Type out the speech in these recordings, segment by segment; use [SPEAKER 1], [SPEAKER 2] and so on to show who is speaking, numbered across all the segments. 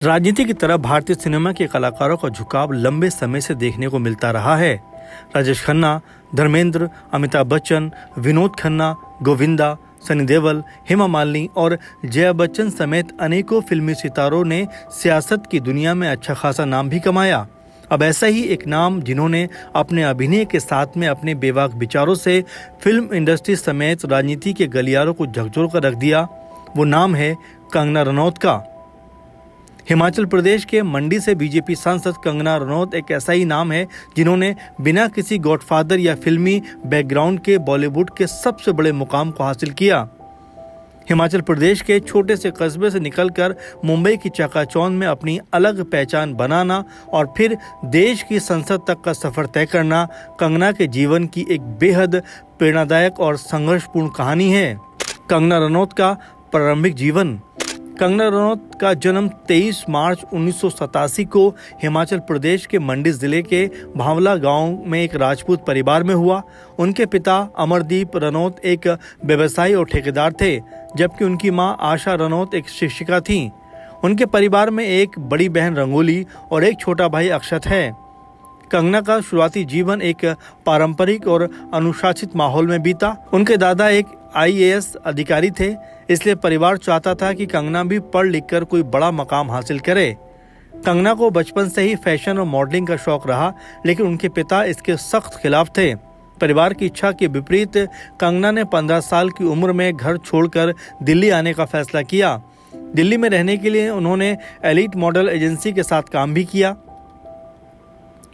[SPEAKER 1] राजनीति की तरफ भारतीय सिनेमा के कलाकारों का झुकाव लंबे समय से देखने को मिलता रहा है। राजेश खन्ना, धर्मेंद्र, अमिताभ बच्चन, विनोद खन्ना, गोविंदा, सनी देओल, हेमा मालिनी और जया बच्चन समेत अनेकों फिल्मी सितारों ने सियासत की दुनिया में अच्छा खासा नाम भी कमाया। अब ऐसा ही एक नाम जिन्होंने अपने अभिनय के साथ में अपने बेबाक विचारों से फिल्म इंडस्ट्री समेत राजनीति के गलियारों को झकझोर कर रख दिया, वो नाम है कंगना रनौत का। हिमाचल प्रदेश के मंडी से बीजेपी सांसद कंगना रनौत एक ऐसा ही नाम है जिन्होंने बिना किसी गॉडफादर या फिल्मी बैकग्राउंड के बॉलीवुड के सबसे बड़े मुकाम को हासिल किया। हिमाचल प्रदेश के छोटे से कस्बे से निकलकर मुंबई की चकाचौंध में अपनी अलग पहचान बनाना और फिर देश की संसद तक का सफर तय करना कंगना के जीवन की एक बेहद प्रेरणादायक और संघर्षपूर्ण कहानी है। कंगना रनौत का प्रारंभिक जीवन। कंगना रनौत का जन्म 23 मार्च 1987 को हिमाचल प्रदेश के मंडी जिले के भांवला गांव में एक राजपूत परिवार में हुआ। उनके पिता अमरदीप रनौत एक व्यवसायी और ठेकेदार थे, जबकि उनकी मां आशा रनौत एक शिक्षिका थीं। उनके परिवार में एक बड़ी बहन रंगोली और एक छोटा भाई अक्षत है। कंगना का शुरुआती जीवन एक पारंपरिक और अनुशासित माहौल में बीता। उनके दादा एक IAS अधिकारी थे, इसलिए परिवार चाहता था कि कंगना भी पढ़ लिखकर कोई बड़ा मकाम हासिल करे। कंगना को बचपन से ही फैशन और मॉडलिंग का शौक रहा, लेकिन उनके पिता इसके सख्त खिलाफ थे। परिवार की इच्छा के विपरीत कंगना ने 15 साल की उम्र में घर छोड़कर दिल्ली आने का फैसला किया। दिल्ली में रहने के लिए उन्होंने एलीट मॉडल एजेंसी के साथ काम भी किया।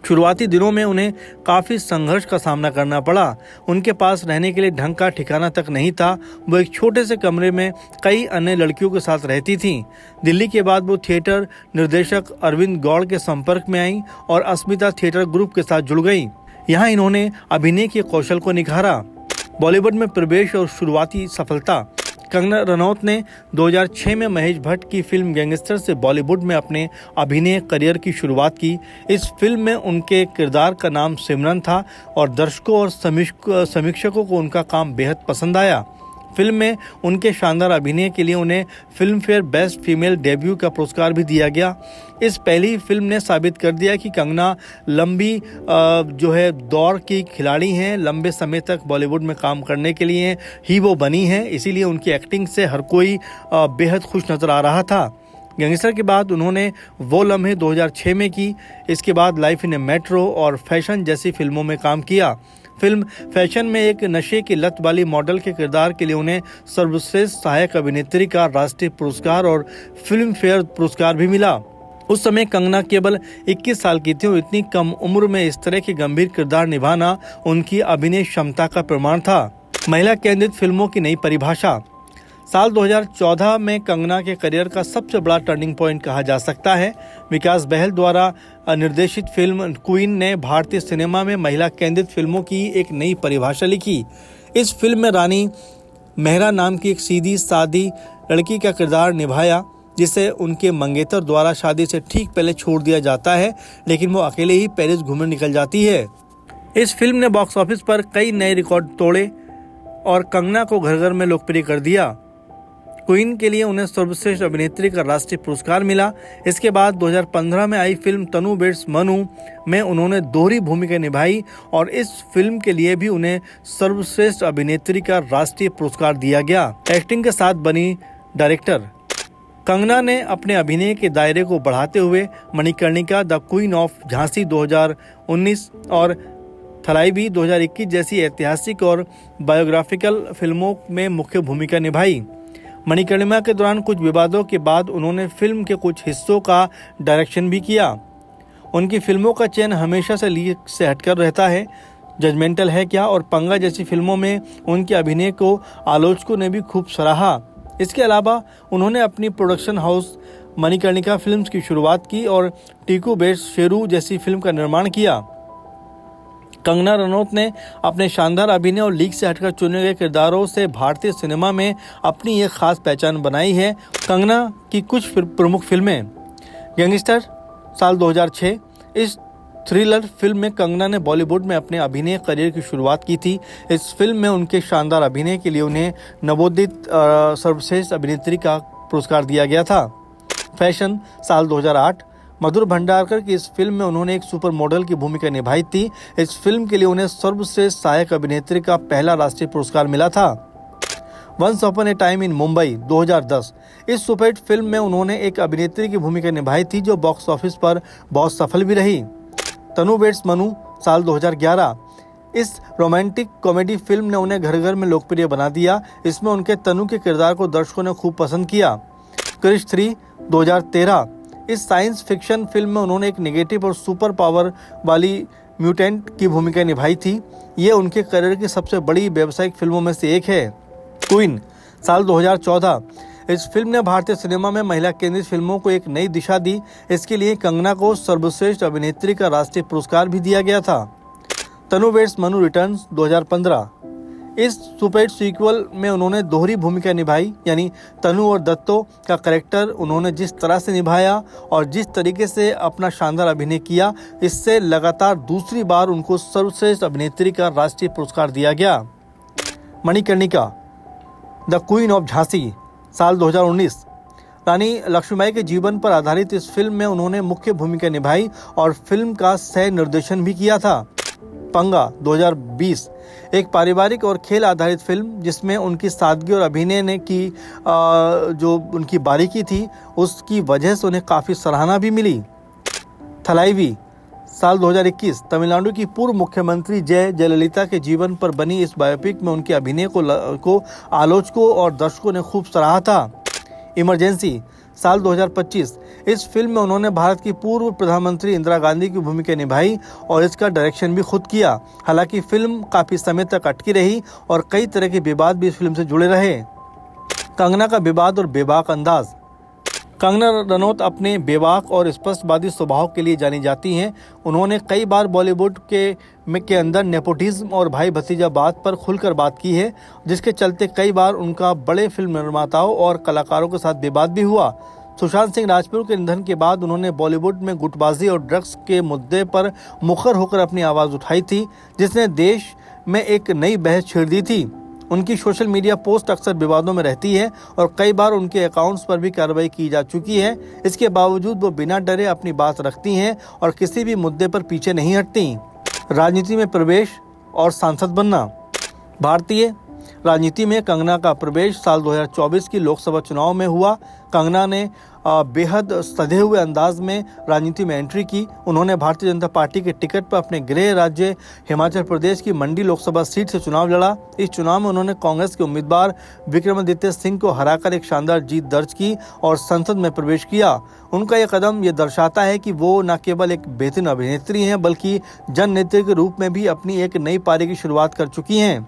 [SPEAKER 1] शुरुआती दिनों में उन्हें काफ़ी संघर्ष का सामना करना पड़ा। उनके पास रहने के लिए ढंग का ठिकाना तक नहीं था। वो एक छोटे से कमरे में कई अन्य लड़कियों के साथ रहती थीं। दिल्ली के बाद वो थिएटर निर्देशक अरविंद गौड़ के संपर्क में आईं और अस्मिता थिएटर ग्रुप के साथ जुड़ गईं। यहाँ इन्होंने अभिनय के कौशल को निखारा। बॉलीवुड में प्रवेश और शुरुआती सफलता। कंगना रनौत ने 2006 में महेश भट्ट की फिल्म गैंगस्टर से बॉलीवुड में अपने अभिनय करियर की शुरुआत की। इस फिल्म में उनके किरदार का नाम सिमरन था और दर्शकों और समीक्षकों को उनका काम बेहद पसंद आया। फिल्म में उनके शानदार अभिनय के लिए उन्हें film fair best female debut का पुरस्कार भी दिया गया। इस पहली फिल्म ने साबित कर दिया कि कंगना लंबी दौर की खिलाड़ी हैं। लंबे समय तक बॉलीवुड में काम करने के लिए ही वो बनी हैं, इसीलिए उनकी एक्टिंग से हर कोई बेहद खुश नजर आ रहा था। गैंगस्टर के बाद उन्होंने वो लम्हे 2006 में की। इसके बाद लाइफ इन ए मेट्रो और फैशन जैसी फिल्मों में काम किया। फिल्म फैशन में एक नशे की लत वाली मॉडल के किरदार के लिए उन्हें सर्वश्रेष्ठ सहायक अभिनेत्री का राष्ट्रीय पुरस्कार और फिल्म फेयर पुरस्कार भी मिला। उस समय कंगना केवल 21 साल की थी और इतनी कम उम्र में इस तरह के गंभीर किरदार निभाना उनकी अभिनय क्षमता का प्रमाण था। महिला केंद्रित फिल्मों की नई परिभाषा। साल 2014 में कंगना के करियर का सबसे बड़ा टर्निंग पॉइंट कहा जा सकता है। विकास बहल द्वारा निर्देशित फिल्म क्वीन ने भारतीय सिनेमा में महिला केंद्रित फिल्मों की एक नई परिभाषा लिखी। इस फिल्म में रानी मेहरा नाम की एक सीधी सादी लड़की का किरदार निभाया, जिसे उनके मंगेतर द्वारा शादी से ठीक पहले छोड़ दिया जाता है, लेकिन वो अकेले ही पेरिस घूमने निकल जाती है। इस फिल्म ने बॉक्स ऑफिस पर कई नए रिकॉर्ड तोड़े और कंगना को घर घर में लोकप्रिय कर दिया। क्वीन के लिए उन्हें सर्वश्रेष्ठ अभिनेत्री का राष्ट्रीय पुरस्कार मिला। इसके बाद 2015 में आई फिल्म तनु बेट्स मनु में उन्होंने दोहरी भूमिका निभाई और इस फिल्म के लिए भी उन्हें सर्वश्रेष्ठ अभिनेत्री का राष्ट्रीय पुरस्कार दिया गया। एक्टिंग के साथ बनी डायरेक्टर। कंगना ने अपने अभिनय के दायरे को बढ़ाते हुए Manikarnika, the queen of Jhansi 2019 और थलाइवी 2021 जैसी ऐतिहासिक और बायोग्राफिकल फिल्मों में मुख्य भूमिका निभाई। मणिकर्णिका के दौरान कुछ विवादों के बाद उन्होंने फिल्म के कुछ हिस्सों का डायरेक्शन भी किया। उनकी फिल्मों का चयन हमेशा से लीक से हटकर रहता है। जजमेंटल है क्या और पंगा जैसी फिल्मों में उनके अभिनय को आलोचकों ने भी खूब सराहा। इसके अलावा उन्होंने अपनी प्रोडक्शन हाउस मणिकर्णिका फिल्म्स की शुरुआत की और टीकू बेट्स शेरू जैसी फिल्म का निर्माण किया। कंगना रनौत ने अपने शानदार अभिनय और लीक से हटकर चुने गए किरदारों से भारतीय सिनेमा में अपनी एक खास पहचान बनाई है। कंगना की कुछ प्रमुख फिल्में। गैंगस्टर साल 2006। इस थ्रिलर फिल्म में कंगना ने बॉलीवुड में अपने अभिनय करियर की शुरुआत की थी। इस फिल्म में उनके शानदार अभिनय के लिए उन्हें नवोदित सर्वश्रेष्ठ अभिनेत्री का पुरस्कार दिया गया था। फैशन साल 2008। मधुर भंडारकर की इस फिल्म में उन्होंने एक सुपर मॉडल की भूमिका निभाई थी। इस फिल्म के लिए उन्हें सर्वश्रेष्ठ सहायक अभिनेत्री का पहला राष्ट्रीय पुरस्कार मिला था। Once upon a time in Mumbai 2010। इस सुपरहिट फिल्म में उन्होंने एक अभिनेत्री की भूमिका निभाई थी जो बॉक्स ऑफिस पर बहुत सफल भी रही। तनु वेड्स मनु साल 2011। इस रोमांटिक कॉमेडी फिल्म ने उन्हें घर घर में लोकप्रिय बना दिया। इसमें उनके तनु के किरदार को दर्शकों ने खूब पसंद किया। क्रिश 3 2013। इस साइंस फिक्शन फिल्म में उन्होंने एक नेगेटिव और सुपर पावर वाली म्यूटेंट की भूमिका निभाई थी। ये उनके करियर की सबसे बड़ी व्यावसायिक फिल्मों में से एक है। क्वीन साल 2014। इस फिल्म ने भारतीय सिनेमा में महिला केंद्रित फिल्मों को एक नई दिशा दी। इसके लिए कंगना को सर्वश्रेष्ठ अभिनेत्री का राष्ट्रीय पुरस्कार भी दिया गया था। तनु वेड्स मनु रिटर्न्स 2015। इस सुपरहिट सीक्वल में उन्होंने दोहरी भूमिका निभाई, यानी तनु और दत्तो का कैरेक्टर उन्होंने जिस तरह से निभाया और जिस तरीके से अपना शानदार अभिनय किया, इससे लगातार दूसरी बार उनको सर्वश्रेष्ठ अभिनेत्री का राष्ट्रीय पुरस्कार दिया गया। Manikarnika the queen of Jhansi साल 2019। रानी लक्ष्मीबाई के जीवन पर आधारित इस फिल्म में उन्होंने मुख्य भूमिका निभाई और फिल्म का सह निर्देशन भी किया था। पंगा 2020। एक पारिवारिक और खेल आधारित फिल्म जिसमें उनकी सादगी और अभिनय ने की जो उनकी बारीकी थी उसकी वजह से उन्हें काफ़ी सराहना भी मिली। थलाइवी साल 2021। तमिलनाडु की पूर्व मुख्यमंत्री जयललिता के जीवन पर बनी इस बायोपिक में उनके अभिनय को आलोचकों और दर्शकों ने खूब सराहा था। इमरजेंसी साल 2025। इस फिल्म में उन्होंने भारत की पूर्व प्रधानमंत्री इंदिरा गांधी की भूमिका निभाई और इसका डायरेक्शन भी खुद किया। हालांकि फिल्म काफ़ी समय तक अटकी रही और कई तरह के विवाद भी इस फिल्म से जुड़े रहे। कंगना का विवाद और बेबाक अंदाज। कंगना रनौत अपने बेबाक और स्पष्टवादी स्वभाव के लिए जानी जाती हैं। उन्होंने कई बार बॉलीवुड के अंदर नेपोटिज्म और भाई भतीजा बात पर खुलकर बात की है, जिसके चलते कई बार उनका बड़े फिल्म निर्माताओं और कलाकारों के साथ विवाद भी हुआ। सुशांत सिंह राजपूत के निधन के बाद उन्होंने बॉलीवुड में गुटबाजी और ड्रग्स के मुद्दे पर मुखर होकर अपनी आवाज़ उठाई थी, जिसने देश में एक नई बहस छेड़ दी थी। उनकी सोशल मीडिया पोस्ट अक्सर विवादों में रहती है और कई बार उनके अकाउंट्स पर भी कार्रवाई की जा चुकी है। इसके बावजूद वो बिना डरे अपनी बात रखती हैं और किसी भी मुद्दे पर पीछे नहीं हटती। राजनीति में प्रवेश और सांसद बनना। भारतीय राजनीति में कंगना का प्रवेश साल 2024 की लोकसभा चुनाव में हुआ। कंगना ने बेहद सधे हुए अंदाज में राजनीति में एंट्री की। उन्होंने भारतीय जनता पार्टी के टिकट पर अपने गृह राज्य हिमाचल प्रदेश की मंडी लोकसभा सीट से चुनाव लड़ा। इस चुनाव में उन्होंने कांग्रेस के उम्मीदवार विक्रमादित्य सिंह को हराकर एक शानदार जीत दर्ज की और संसद में प्रवेश किया। उनका यह कदम ये दर्शाता है कि वो न केवल एक बेहतरीन अभिनेत्री हैं, बल्कि जननेत्री के रूप में भी अपनी एक नई पारी की शुरुआत कर चुकी हैं।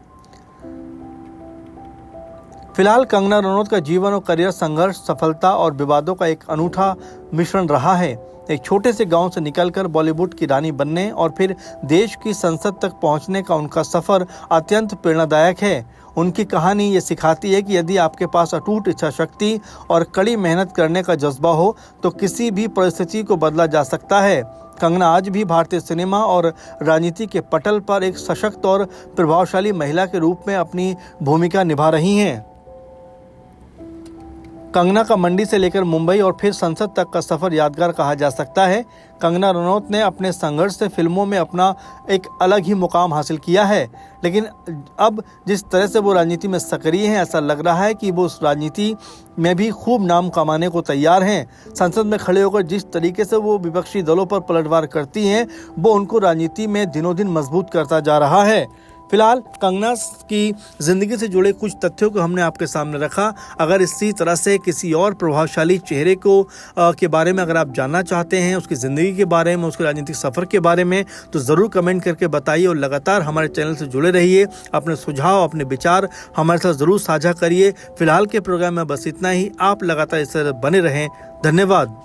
[SPEAKER 1] फिलहाल कंगना रनौत का जीवन और करियर संघर्ष, सफलता और विवादों का एक अनूठा मिश्रण रहा है। एक छोटे से गांव से निकलकर बॉलीवुड की रानी बनने और फिर देश की संसद तक पहुंचने का उनका सफर अत्यंत प्रेरणादायक है। उनकी कहानी ये सिखाती है कि यदि आपके पास अटूट इच्छा शक्ति और कड़ी मेहनत करने का जज्बा हो तो किसी भी परिस्थिति को बदला जा सकता है। कंगना आज भी भारतीय सिनेमा और राजनीति के पटल पर एक सशक्त और प्रभावशाली महिला के रूप में अपनी भूमिका निभा रही हैं। कंगना का मंडी से लेकर मुंबई और फिर संसद तक का सफर यादगार कहा जा सकता है। कंगना रनौत ने अपने संघर्ष से फिल्मों में अपना एक अलग ही मुकाम हासिल किया है, लेकिन अब जिस तरह से वो राजनीति में सक्रिय हैं, ऐसा लग रहा है कि वो उस राजनीति में भी खूब नाम कमाने को तैयार हैं। संसद में खड़े होकर जिस तरीके से वो विपक्षी दलों पर पलटवार करती हैं, वो उनको राजनीति में दिनों दिन मजबूत करता जा रहा है। फिलहाल कंगना की ज़िंदगी से जुड़े कुछ तथ्यों को हमने आपके सामने रखा। अगर इसी तरह से किसी और प्रभावशाली चेहरे के बारे में अगर आप जानना चाहते हैं, उसकी ज़िंदगी के बारे में, उसके राजनीतिक सफ़र के बारे में, तो ज़रूर कमेंट करके बताइए और लगातार हमारे चैनल से जुड़े रहिए। अपने सुझाव, अपने विचार हमारे साथ ज़रूर साझा करिए। फिलहाल के प्रोग्राम में बस इतना ही। आप लगातार इस तरह बने रहें। धन्यवाद।